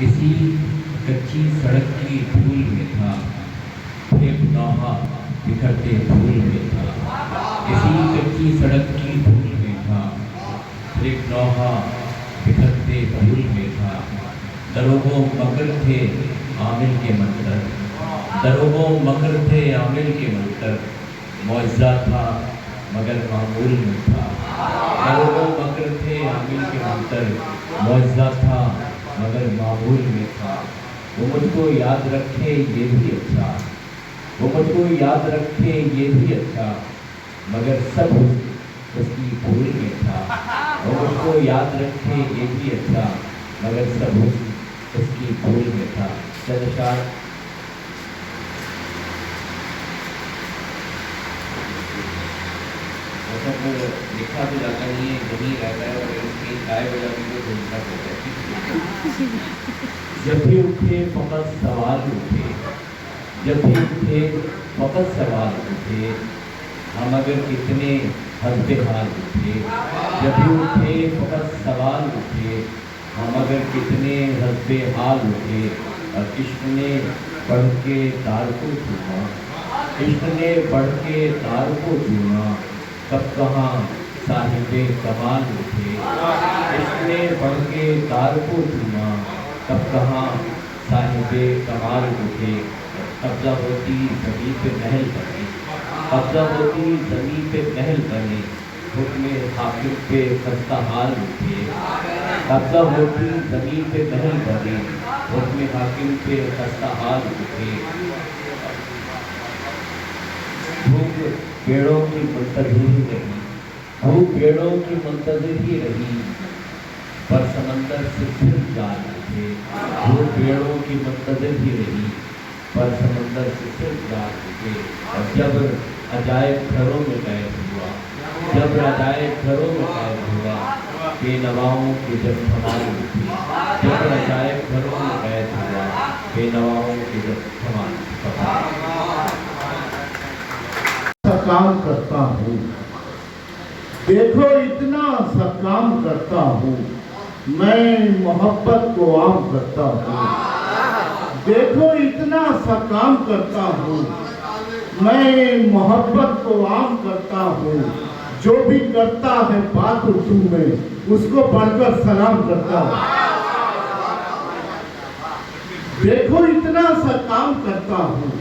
کسی کچی سڑک کی دھول میں تھا، ایک نوحہ بکھرتے پھول میں تھا۔ کسی کچی سڑک کی دھول میں تھا، ایک نوحہ بکھرتے پھول میں تھا۔ دروغ و مکر تھے عامل کے منتر، دروغ و مکر تھے عامل کے منتر، معجزہ تھا مگر معمول میں تھا۔ دروغ و مکر تھے عامل کے منتر، معجزہ تھا مگر معمول میں تھا۔ وہ مجھ کو یاد رکھے یہ بھی اچھا، وہ مجھ کو یاد رکھے یہ بھی اچھا، مگر سب اس کی بھول میں تھا۔ وہ مجھ کو یاد رکھے یہ بھی اچھا، مگر سب اس کی بھول میں تھا۔ چند اشعار لکھا تو جاتا نہیں ہے، یہی رہتا ہے، اور اس کی گائے ہو جاتی ہے تو ڈھونڈنا پڑتا ہے۔ جب بھی اٹھے فقط سوال اٹھے، جب بھی اٹھے فقط سوال اٹھے، ہم اگر کتنے حسب حال اٹھے۔ جب بھی اٹھے فقط سوال اٹھے، ہم اگر کتنے حسب حال اٹھے۔ اور عشق نے بڑھ کے تار کو چوما، عشق نے بڑھ کے تار کو چوما، کب کہاں صاحب کمال اٹھے۔ عشق نے بڑھ کے تار کو چوما، کب کہاں صاحب کمال اٹھے۔ قبضہ ہوتی زمین پہ محل بنے، قبضہ ہوتی زمین پہ محل بنے، حکم حاکم پہ خستہ حال اٹھے۔ قبضہ ہوتی زمین پہ محل بنے، حکم حاکم پہ خستہ حال اٹھے۔ بھوک پیڑوں کی منتظر ہی رہی، بھوک پیڑوں کی منتظر ہی رہی، پر سمندر سے پھر جال اٹھے۔ بھوک پیڑوں کی منتظر ہی رہی، پر سمندر سے پھر جال اٹھے۔ اور جب عجائب گھروں میں قید ہوا، جب عجائب گھروں میں قید ہوا، بے نواؤں کی جب دھمال اٹھی۔ جب عجائب گھروں میں قید ہوا، بے نواؤں کی جب دھمال اٹھی۔ کام کرتا ہوں، دیکھو اتنا سا کام کرتا ہوں، میں محبت کو عام کرتا ہوں۔ دیکھو اتنا سا کام کرتا ہوں، میں محبت کو عام کرتا ہوں۔ جو بھی کرتا ہے بات اردو میں، اس کو پڑھ کر سلام کرتا ہوں۔ دیکھو اتنا سا کام کرتا ہوں،